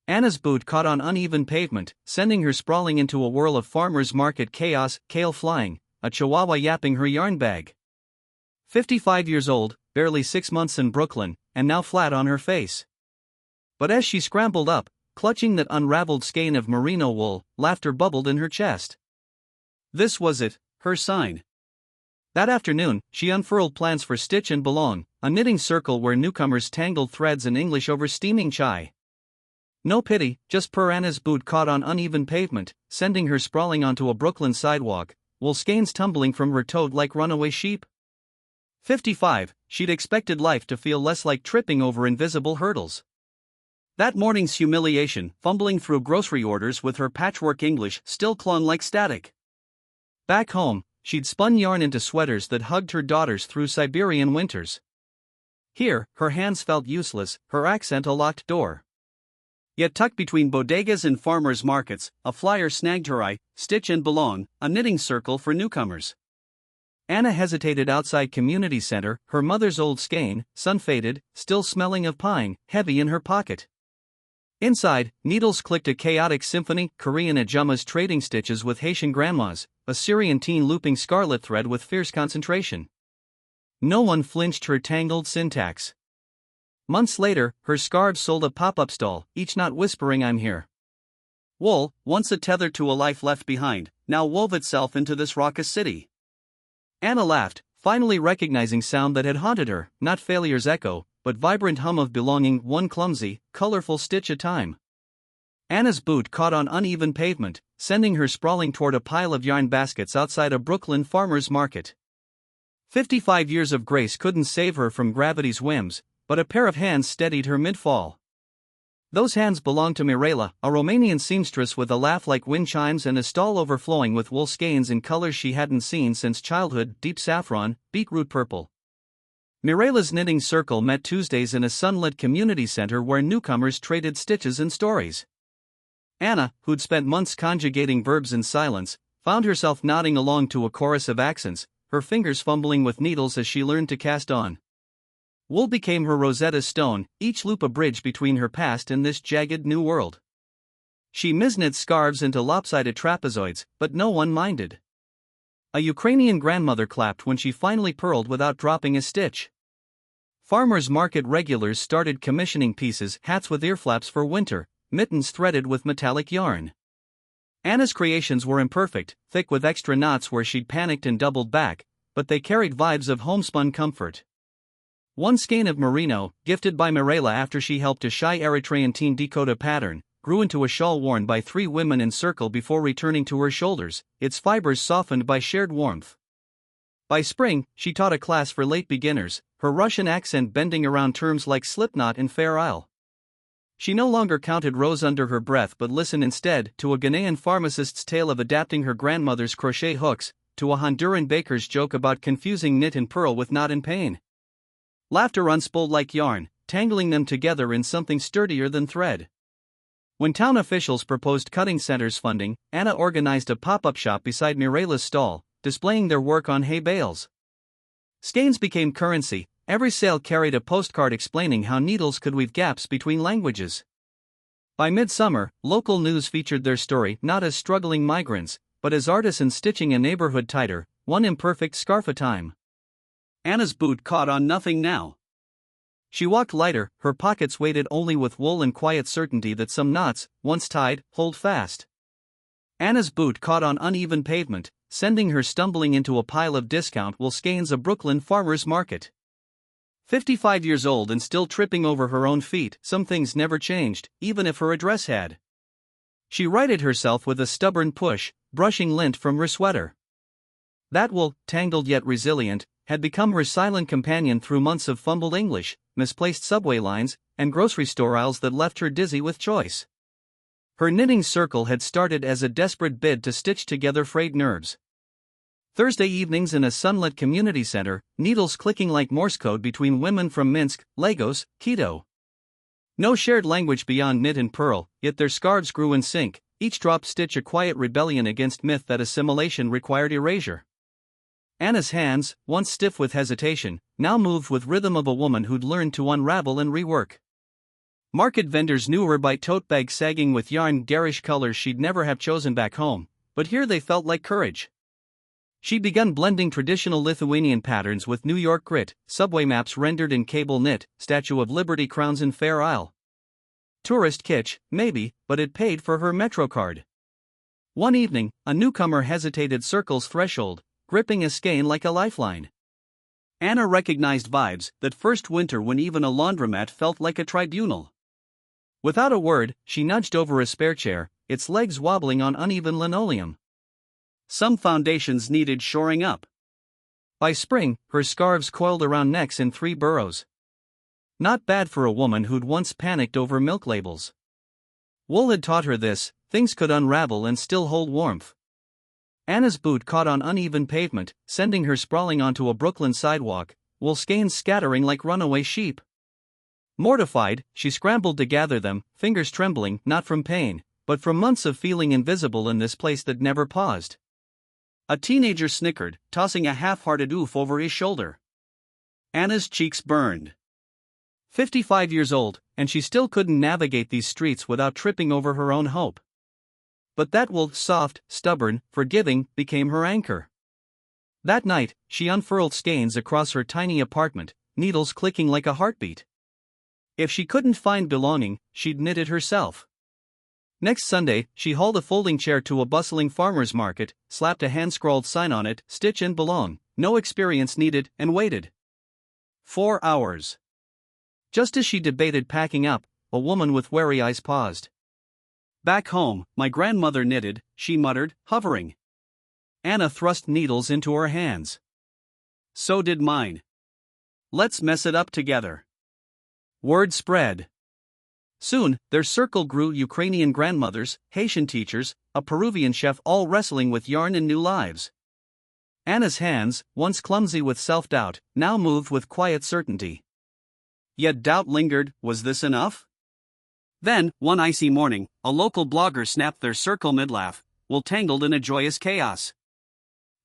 Anna's boot caught on uneven pavement, sending her sprawling into a whirl of farmer's market chaos, kale flying, a chihuahua yapping her yarn bag. 55 years old, barely 6 months in Brooklyn, and now flat on her face. But as she scrambled up, clutching that unraveled skein of merino wool, laughter bubbled in her chest. This was it, her sign. That afternoon, she unfurled plans for Stitch and Belong, a knitting circle where newcomers tangled threads in English over steaming chai. No pity, just Anna's boot caught on uneven pavement, sending her sprawling onto a Brooklyn sidewalk, wool skeins tumbling from her toed like runaway sheep. 55, she'd expected life to feel less like tripping over invisible hurdles. That morning's humiliation, fumbling through grocery orders with her patchwork English, still clung like static. Back home, she'd spun yarn into sweaters that hugged her daughters through Siberian winters. Here, her hands felt useless, her accent a locked door. Yet tucked between bodegas and farmers' markets, a flyer snagged her eye, Stitch and Belong, a knitting circle for newcomers. Anna hesitated outside community center, her mother's old skein, sun-faded, still smelling of pine, heavy in her pocket. Inside, needles clicked a chaotic symphony, Korean ajumas trading stitches with Haitian grandmas, a Syrian teen looping scarlet thread with fierce concentration. No one flinched her tangled syntax. Months later, her scarves sold a pop-up stall, each knot whispering I'm here. Wool, once a tether to a life left behind, now wove itself into this raucous city. Anna laughed, finally recognizing sound that had haunted her, not failure's echo, but vibrant hum of belonging, one clumsy, colorful stitch at a time. Anna's boot caught on uneven pavement, sending her sprawling toward a pile of yarn baskets outside a Brooklyn farmer's market. 55 years of grace couldn't save her from gravity's whims, but a pair of hands steadied her mid-fall. Those hands belonged to Mirela, a Romanian seamstress with a laugh like wind chimes and a stall overflowing with wool skeins in colors she hadn't seen since childhood, deep saffron, beetroot purple. Mirela's knitting circle met Tuesdays in a sunlit community center where newcomers traded stitches and stories. Anna, who'd spent months conjugating verbs in silence, found herself nodding along to a chorus of accents, her fingers fumbling with needles as she learned to cast on. Wool became her Rosetta Stone, each loop a bridge between her past and this jagged new world. She misknit scarves into lopsided trapezoids, but no one minded. A Ukrainian grandmother clapped when she finally purled without dropping a stitch. Farmers' market regulars started commissioning pieces, hats with earflaps for winter, mittens threaded with metallic yarn. Anna's creations were imperfect, thick with extra knots where she'd panicked and doubled back, but they carried vibes of homespun comfort. One skein of merino, gifted by Mirela after she helped a shy Eritrean teen decode a pattern, grew into a shawl worn by 3 women in circle before returning to her shoulders, its fibers softened by shared warmth. By spring, she taught a class for late beginners, her Russian accent bending around terms like Slipknot and Fair Isle. She no longer counted rows under her breath but listened instead to a Ghanaian pharmacist's tale of adapting her grandmother's crochet hooks, to a Honduran baker's joke about confusing knit and purl with knot and pain. Laughter unspooled like yarn, tangling them together in something sturdier than thread. When town officials proposed cutting centers funding, Anna organized a pop-up shop beside Mirela's stall, displaying their work on hay bales. Skeins became currency, every sale carried a postcard explaining how needles could weave gaps between languages. By midsummer, local news featured their story not as struggling migrants, but as artisans stitching a neighborhood tighter, one imperfect scarf at a time. Anna's boot caught on nothing now. She walked lighter, her pockets weighted only with wool and quiet certainty that some knots, once tied, hold fast. Anna's boot caught on uneven pavement, sending her stumbling into a pile of discount wool skeins of Brooklyn farmer's market. 55 years old and still tripping over her own feet, some things never changed, even if her address had. She righted herself with a stubborn push, brushing lint from her sweater. That wool, tangled yet resilient, had become her silent companion through months of fumbled English, misplaced subway lines, and grocery store aisles that left her dizzy with choice. Her knitting circle had started as a desperate bid to stitch together frayed nerves. Thursday evenings in a sunlit community center, needles clicking like Morse code between women from Minsk, Lagos, Quito. No shared language beyond knit and purl, yet their scarves grew in sync, each drop stitch a quiet rebellion against myth that assimilation required erasure. Anna's hands, once stiff with hesitation, now moved with rhythm of a woman who'd learned to unravel and rework. Market vendors knew her by tote bags sagging with yarn garish colors she'd never have chosen back home, but here they felt like courage. She began blending traditional Lithuanian patterns with New York grit, subway maps rendered in cable knit, Statue of Liberty crowns in Fair Isle. Tourist kitsch, maybe, but it paid for her MetroCard. One evening, a newcomer hesitated Circle's threshold, gripping a skein like a lifeline. Anna recognized vibes, that first winter when even a laundromat felt like a tribunal. Without a word, she nudged over a spare chair, its legs wobbling on uneven linoleum. Some foundations needed shoring up. By spring, her scarves coiled around necks in 3 burrows. Not bad for a woman who'd once panicked over milk labels. Wool had taught her this: things could unravel and still hold warmth. Anna's boot caught on uneven pavement, sending her sprawling onto a Brooklyn sidewalk, wool skeins scattering like runaway sheep. Mortified, she scrambled to gather them, fingers trembling, not from pain, but from months of feeling invisible in this place that never paused. A teenager snickered, tossing a half-hearted oof over his shoulder. Anna's cheeks burned. 55 years old, and she still couldn't navigate these streets without tripping over her own hope. But that wool, soft, stubborn, forgiving, became her anchor. That night, she unfurled skeins across her tiny apartment, needles clicking like a heartbeat. If she couldn't find belonging, she'd knit it herself. Next Sunday, she hauled a folding chair to a bustling farmer's market, slapped a hand-scrawled sign on it, "Stitch and Belong, no experience needed," and waited. 4 hours. Just as she debated packing up, a woman with wary eyes paused. "Back home, my grandmother knitted," she muttered, hovering. Anna thrust needles into her hands. "So did mine. Let's mess it up together." Word spread. Soon, their circle grew: Ukrainian grandmothers, Haitian teachers, a Peruvian chef, all wrestling with yarn and new lives. Anna's hands, once clumsy with self-doubt, now moved with quiet certainty. Yet doubt lingered: was this enough? Then, one icy morning, a local blogger snapped their circle mid-laugh, wool tangled in a joyous chaos.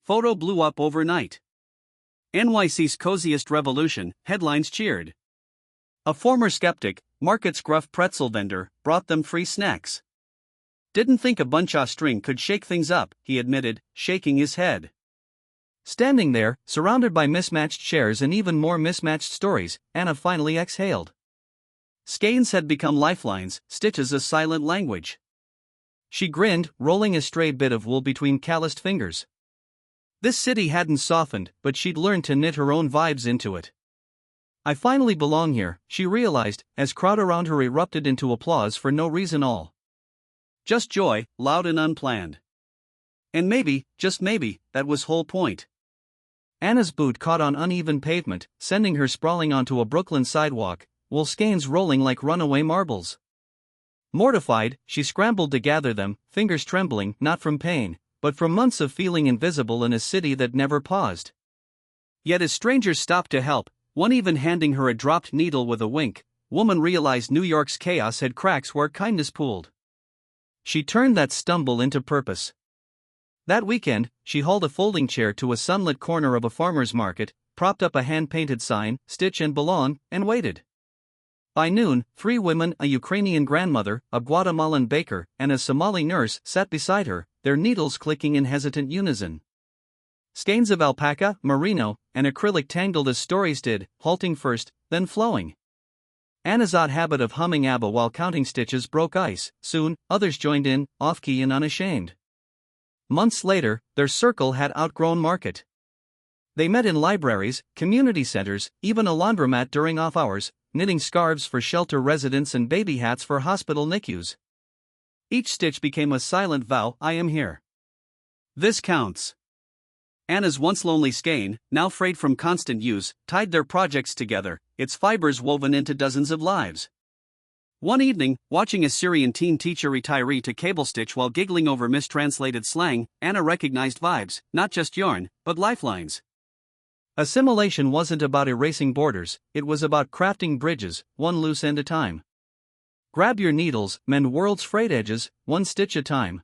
Photo blew up overnight. NYC's coziest revolution, headlines cheered. A former skeptic, Market's gruff pretzel vendor, brought them free snacks. "Didn't think a bunch of string could shake things up," he admitted, shaking his head. Standing there, surrounded by mismatched shares and even more mismatched stories, Anna finally exhaled. Skeins had become lifelines, stitches a silent language. She grinned, rolling a stray bit of wool between calloused fingers. This city hadn't softened, but she'd learned to knit her own vibes into it. "I finally belong here," she realized, as crowd around her erupted into applause for no reason all. Just joy, loud and unplanned. And maybe, just maybe, that was whole point. Anna's boot caught on uneven pavement, sending her sprawling onto a Brooklyn sidewalk, wool skeins rolling like runaway marbles. Mortified, she scrambled to gather them, fingers trembling, not from pain, but from months of feeling invisible in a city that never paused. Yet as strangers stopped to help, one even handing her a dropped needle with a wink, woman realized New York's chaos had cracks where kindness pooled. She turned that stumble into purpose. That weekend, she hauled a folding chair to a sunlit corner of a farmer's market, propped up a hand-painted sign, "Stitch and Belong," and waited. By noon, 3 women, a Ukrainian grandmother, a Guatemalan baker, and a Somali nurse sat beside her, their needles clicking in hesitant unison. Skeins of alpaca, merino, and acrylic tangled as stories did, halting first, then flowing. Anna's odd habit of humming ABBA while counting stitches broke ice. Soon, others joined in, off-key and unashamed. Months later, their circle had outgrown Market. They met in libraries, community centers, even a laundromat during off-hours, knitting scarves for shelter residents and baby hats for hospital NICUs. Each stitch became a silent vow: "I am here. This counts." Anna's once lonely skein, now frayed from constant use, tied their projects together, its fibers woven into dozens of lives. One evening, watching a Syrian teen teacher retiree to cable stitch while giggling over mistranslated slang, Anna recognized vibes, not just yarn, but lifelines. Assimilation wasn't about erasing borders, it was about crafting bridges, one loose end at a time. Grab your needles, mend world's frayed edges, one stitch at a time.